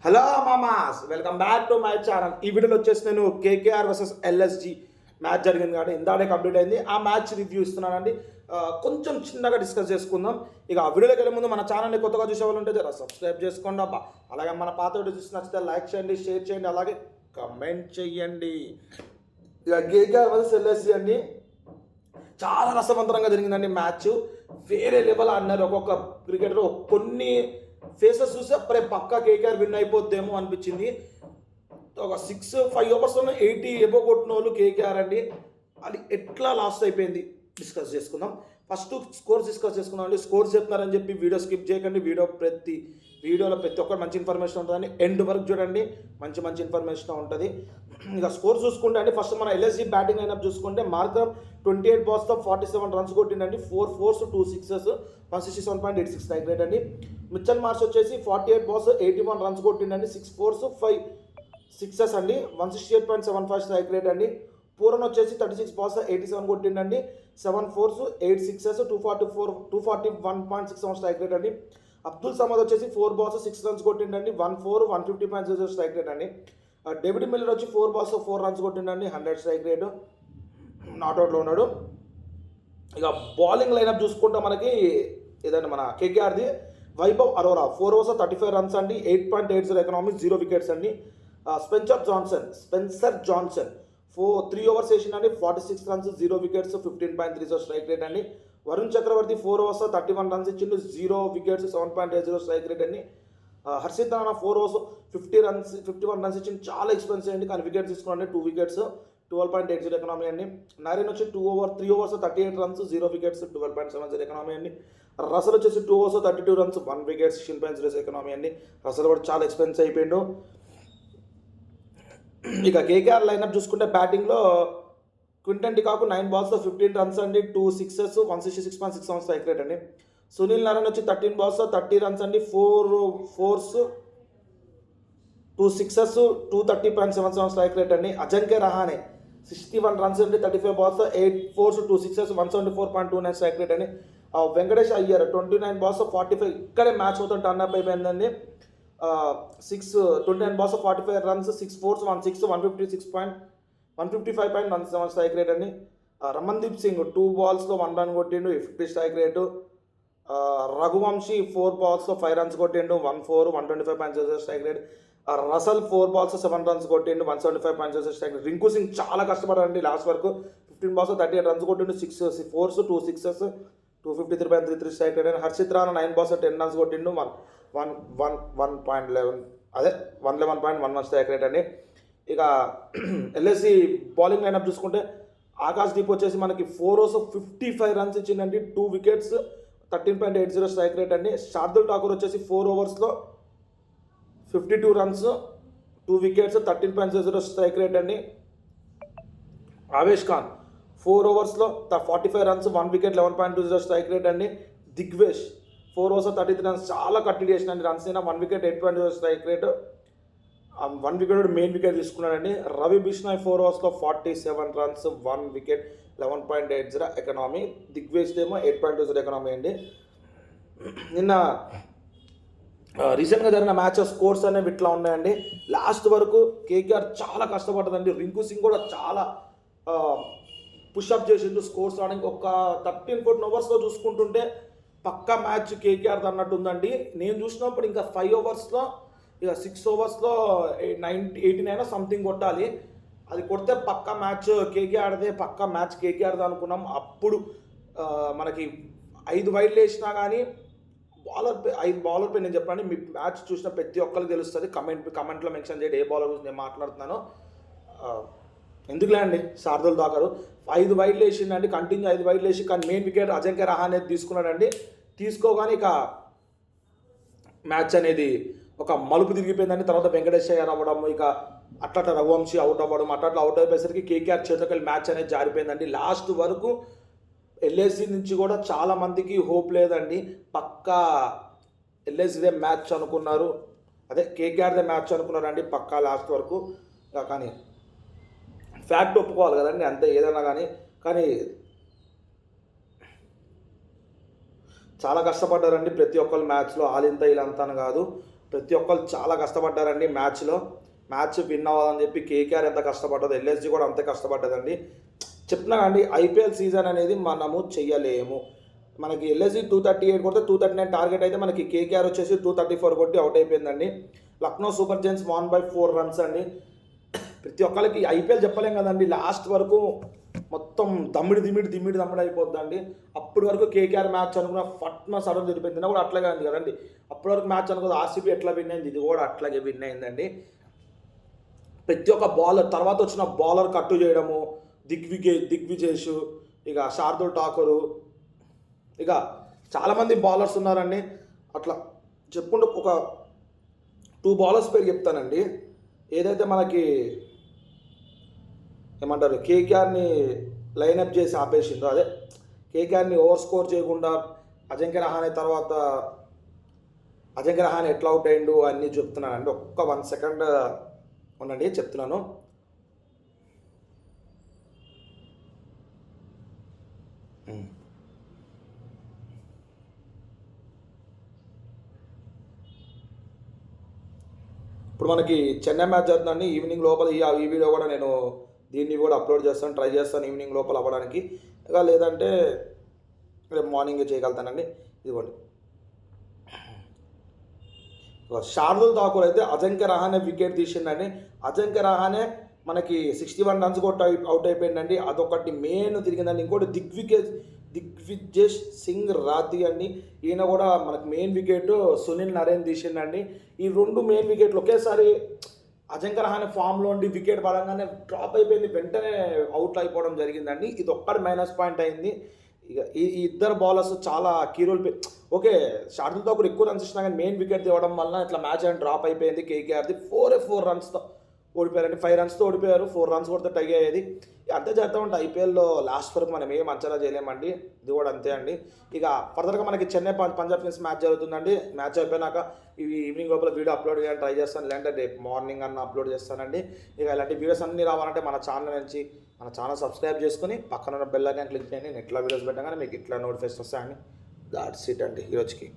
Hello మామాస్, welcome back to my channel. ఈ వీడియోలో వచ్చేసి నేను కేకేఆర్ వర్సెస్ ఎల్ఎస్జి మ్యాచ్ జరిగింది కాబట్టి ఇందాడే కంప్లీట్ అయింది. ఆ మ్యాచ్ రివ్యూ ఇస్తున్నానండి. కొంచెం చిన్నగా డిస్కస్ చేసుకుందాం. ఇక ఆ వీడియోలోకి వెళ్ళే ముందు మన ఛానల్ని కొత్తగా చూసే వాళ్ళు ఉంటే జర సబ్స్క్రైబ్ చేసుకోండి అబ్బా. అలాగే మన పాత వీడియో చూసి నచ్చితే లైక్ చేయండి, షేర్ చేయండి, అలాగే కమెంట్ చేయండి. ఇక కేకేఆర్ వర్సెస్ ఎల్ఎస్జి అండి, చాలా రసవంతరంగా జరిగిందండి మ్యాచ్. వేరే లెవెల్ అన్నారు. ఒక్కొక్క క్రికెటర్ కొన్ని ఫేసెస్ చూస్తే అప్పుడే పక్కా కేకేఆర్ విన్ అయిపోద్దేమో అనిపించింది. ఒక 6-5 ఓవర్స్లో 80 ఎబో కొట్టిన వాళ్ళు కేకేఆర్ అండి. అది ఎట్లా లాస్ట్ అయిపోయింది డిస్కస్ చేసుకుందాం. ఫస్ట్ స్కోర్స్ డిస్కస్ చేసుకుందాం అండి. స్కోర్స్ చెప్తున్నారని చెప్పి వీడియో స్కిప్ చేయకండి. వీడియోలో ప్రతి ఒక్కరు మంచి ఇన్ఫర్మేషన్ ఉంటుందని ఎండ్ వరకు చూడండి. మంచి ఇన్ఫర్మేషన్ ఉంటుంది. ఇక స్కోర్ చూసుకుంటే అండి, ఫస్ట్ మన ఎల్ఎస్జి బ్యాటింగ్ అయినప్పుడు చూసుకుంటే మార్కర్ 28 బాల్స్తో 47 రన్స్ కొట్టిండండి. 4 4s 2 6s 167.86 స్ట్రైక్ రేట్ అండి. మిచ్చల్ మార్ష్ వచ్చేసి 48 balls 81 రన్స్ కొట్టిండండి. 6 4s 5 6s అండి. 168.75 స్ట్రైక్ రేట్ అండి. పూరన్ వచ్చేసి 36 balls 87 కొట్టిండండి. 7 4s 8 6s 241.61 strike rate అండి. అబ్దుల్ సమద్ వచ్చేసి 4 balls 6 runs కొట్టిండండి. 1 4 150.00 స్ట్రైక్ రేట్ అండి. డేవిడ్ మిల్లర్ వచ్చి 4 balls 4 runs కొట్టిండండి. 100 స్ట్రైక్ రేటు. నాట్అవుట్లో ఉన్నాడు. ఇక బౌలింగ్ లైనప్ చూసుకుంటే మనకి ఏదైనా మన కేకేఆర్ది వైభవ్ అరోరా 4 overs 35 runs అండి. 8.80 ఎకనామిక్స్, 0 wickets అండి. Spencer Johnson 3 overs వేసిండండి. 46 runs, 0 wickets, 15.30 strike rate అండి. వరుణ్ చక్రవర్తి 4 overs 31 runs ఇచ్చిండు. 0 wickets, 7.80 స్ట్రైక్ రేట్ అండి. హర్షిత్ రాణా 4 overs 51 runs ఇచ్చింది. చాలా ఎక్స్పెన్సివ్ అండి, కానీ వికెట్స్ తీసుకున్నాండి. 2 wickets, 12.80 ఎకనామీ అండి. నారిన్ వచ్చి 3 overs 38 runs, 0 wickets, 12.70 ఎకనామీ అండి. రసల్ వచ్చేసి 2 overs 32 runs, 1 wicket, 16.0 ఎకనామీ అండి. రసల్ కూడా చాలా ఎక్స్పెన్సివ్ అయిపోయిండు. ఇక కేకేఆర్ లైనప్ చూసుకుంటే బ్యాటింగ్లో క్వింటన్ డికాక్ 9 balls 15 runs అండి. 2 6s 166.67 స్ట్రైక్ రేట్ అండి. సునీల్ నారాయణ వచ్చి 13 balls 30 runs అండి. 4 4s 2 6s 230.77 స్ట్రైక్ రేట్ అండి. అజంక్య రహానే 61 runs అండి. 35 balls 8 4s 2 6s 174.29 strike rate అండి. వెంకటేష్ అయ్యర్ 29 balls 45, ఇక్కడే మ్యాచ్ మొత్తం టర్న్ అప్ అయిపోయిందండి. 29 balls 45 runs, 6 4s 1 6 155.17 strike rate అండి. రమన్దీప్ సింగ్ 2 balls 1 run కొట్టిండు, 50 strike rate. Raghuvanshi 4 balls 5 runs కొట్టిండు, 1 4 125.00 strike rate. Russell 4 balls 7 runs కొట్టిండు, 175.00 స్ట్రైక్ రేట్. రింకు సింగ్ చాలా కష్టపడారండి లాస్ట్ వరకు. 15 balls 38 runs కొట్టిండు, 6 4s 2 6s 253.33 స్ట్రైక్ రేట్ అండి. హర్షిత్ రాణా 9 balls 10 runs కొట్టిండు, 111.11 స్ట్రైక్ రేట్ అండి. ఇక ఎల్ఎస్సి బౌలింగ్ లైనప్ చూసుకుంటే ఆకాష్ దీప్ వచ్చేసి మనకి 4 overs 55 runs ఇచ్చిందండి. 2 wickets, 13.80 strike rate అండి. శార్దుల్ ఠాకూర్ వచ్చేసి 4 overs 52 runs, 2 wickets, 13.00 strike rate అండి. Avesh Khan 4 overs 45 runs, 1 wicket, 11.20 strike rate అండి. దిగ్వేష్ 4 overs 33 runs, చాలా కట్టి చేసినండి రన్స్ అయినా. 1 wicket, 8.0 strike rate. 1 wicket main wicket తీసుకున్నాడండి. Ravi Bishnoi 4 overs 47 runs, 1 wicket, 11.80 economy. Digvesh ఏమో 8.20 ఎకనామీ అండి. నిన్న రీసెంట్గా జరిగిన మ్యాచ్ స్కోర్స్ అనేవి ఇట్లా ఉన్నాయండి. లాస్ట్ వరకు కేకేఆర్ చాలా కష్టపడ్డదండి. రింకు సింగ్ కూడా చాలా పుషప్ చేసిండు స్కోర్స్ రావడానికి. ఒక 13-14 ఓవర్స్లో చూసుకుంటుంటే పక్కా మ్యాచ్ కేకేఆర్ అన్నట్టు ఉందండి. నేను చూసినప్పుడు ఇంకా 5 overs ఇక 6 overs 89 సంథింగ్ కొట్టాలి. అది కొడితే పక్కా మ్యాచ్ కేకేఆర్దే, పక్కా మ్యాచ్ కేకేఆర్దే అనుకున్నాం. అప్పుడు మనకి 5 వైడ్లు వేసినా కానీ 5 bowler పై నేను చెప్పండి, మీ మ్యాచ్ చూసిన ప్రతి ఒక్కరికి తెలుస్తుంది. కమెంట్లో మెన్షన్ చేయండి ఏ బౌలర్ గురించి నేను మాట్లాడుతున్నానో. ఎందుకులే అండి, శార్దుల్ ఠాకూర్ 5 వైడ్లు వేసిండండి, కంటిన్యూ 5 వైడ్లు వేసి, కానీ మెయిన్ వికెట్ అజంక్య రహానే తీసుకున్నాడండి. తీసుకోగానే ఇక మ్యాచ్ అనేది ఒక మలుపు తిరిగిపోయిందండి. తర్వాత వెంకటేష్ అయ్యర్ అవ్వడం, ఇక అట్లా రఘువంశీ అవుట్ అవ్వడం, అట్లా అవుట్ అయిపోయేసరికి కేకేఆర్ చేతికి మ్యాచ్ అనేది జారిపోయిందండి. లాస్ట్ వరకు ఎల్ఎస్సి నుంచి కూడా చాలా మందికి హోప్ లేదండి. పక్కా ఎల్ఎస్సిదే మ్యాచ్ అనుకున్నారు, అదే కేకేఆర్దే మ్యాచ్ అనుకున్నారండి పక్కా లాస్ట్ వరకు. కానీ ఫ్యాక్ట్ ఒప్పుకోవాలి కదండి, అంతే ఏదైనా కానీ చాలా కష్టపడ్డారండి ప్రతి ఒక్కరు మ్యాచ్లో. ఆలింత ఇలంతా కాదు. ప్రతి ఒక్కరు చాలా కష్టపడ్డారండి మ్యాచ్ విన్ అవ్వాలని చెప్పి కేకేఆర్ ఎంత కష్టపడ్డదో ఎల్ఎస్జీ కూడా అంతే కష్టపడ్డదండి. చెప్తున్నా అండి, ఐపీఎల్ సీజన్ అనేది మనము చెయ్యలేము. మనకి ఎల్ఎస్జీ 238 కొడితే 239 టార్గెట్ అయితే మనకి కేకేఆర్ వచ్చేసి 234 కొట్టి అవుట్ అయిపోయిందండి. లక్నో సూపర్ జైంట్స్ 1/4 రన్స్ అండి. ప్రతి ఒక్కరికి ఐపీఎల్ చెప్పలేం కదండి, లాస్ట్ వరకు మొత్తం దమ్మిడి అయిపోద్దండి. అప్పటి వరకు కేకేఆర్ మ్యాచ్ అనుకున్న ఫట్న సడన్ జరిపోయింది కూడా అట్లాగే ఉంది కదండి. అప్పటి వరకు మ్యాచ్ అనుకున్న ఆర్సీబీ ఎట్లా విన్ అయింది, ఇది కూడా అట్లాగే విన్ అయిందండి. ప్రతి ఒక్క బౌలర్ తర్వాత వచ్చిన బౌలర్ కట్టు చేయడము, దిగ్విజేష్, ఇక శార్దుల్ ఠాకూర్, ఇక చాలామంది బౌలర్స్ ఉన్నారండి. అట్లా చెప్పుకుంటూ ఒక 2 బౌలర్స్ పేరు చెప్తానండి. ఏదైతే మనకి ఏమంటారు కేకేఆర్ని లైనప్ చేసి ఆపేసిందో, అదే కేకేఆర్ని ఓవర్ స్కోర్ చేయకుండా అజింక్య రహానే తర్వాత అజింక్య రహానే ఎట్లా అవుట్ అయ్యిండు అన్నీ చెప్తున్నానండి. ఒక్క 1 సెకండ్ ఉండండి, చెప్తున్నాను. ఇప్పుడు మనకి చెన్నై మ్యాచ్ జరుగుతుందండి. ఈవినింగ్ లోపల ఈ వీడియో కూడా నేను దీన్ని కూడా అప్లోడ్ చేస్తాను, ట్రై చేస్తాను ఈవినింగ్ లోపల అవ్వడానికి. ఇక లేదంటే రేపు మార్నింగే చేయగలుగుతానండి. ఇదిగోండి, శార్దుల్ ఠాకూర్ అయితే అజింక్య రహానే వికెట్ తీసిండండి. అజింక్య రహానే మనకి 61 రన్స్ కొట్టి అవుట్ అయిపోయిందండి. అదొకటి మెయిన్ తిరిగిందండి. ఇంకోటి దిగ్విజేష్ సింగ్ రాతి అండి, ఈయన కూడా మనకు మెయిన్ వికెట్ సునీల్ నరేన్ తీసిండండి. ఈ 2 మెయిన్ వికెట్లు ఒకేసారి అజింక్య రహానే ఫామ్లో ఉండి వికెట్ పడంగానే డ్రాప్ అయిపోయింది, వెంటనే అవుట్ అయిపోవడం జరిగిందండి. ఇది ఒక్కటి మైనస్ పాయింట్ అయింది. ఇక ఈ ఇద్దరు బౌలర్స్ చాలా key role okay, Shardul Thakur ఎక్కువ రన్స్ ఇచ్చినా కానీ మెయిన్ వికెట్ తీయడం వల్ల ఇట్లా మ్యాచ్ అని డ్రాప్ అయిపోయింది. కేకేఆర్ది 4 రన్స్తో ఓడిపోయారండి. 5 రన్స్తో ఓడిపోయారు. 4 రన్స్ కొడితే టై అయ్యేది. అంతే చేస్తూ ఉంటే ఐపీఎల్లో లాస్ట్ వరకు మనం ఏం అంచనా చేయలేమండి. ఇది కూడా అంతే అండి. ఇక ఫర్దర్గా మనకి చెన్నై పంజాబ్ కింగ్స్ మ్యాచ్ జరుగుతుందండి. మ్యాచ్ అయిపోయినాక ఇవి ఈవినింగ్ లోపల వీడియో అప్లోడ్ చేయడానికి ట్రై చేస్తాను, లేదంటే రేపు మార్నింగ్ అన్న అప్లోడ్ చేస్తానండి. ఇక ఇలాంటి వీడియోస్ అన్నీ రావాలంటే మన ఛానల్ సబ్స్క్రైబ్ చేసుకుని పక్కన ఉన్న బెల్ ఐకాన్ క్లిక్ చేయండి. నేను ఎట్లా వీడియోస్ పెట్టగానే మీకు ఇట్లా నోటిఫికేషన్ వస్తాయండి. దాట్స్ ఇట్ అండి ఈరోజుకి.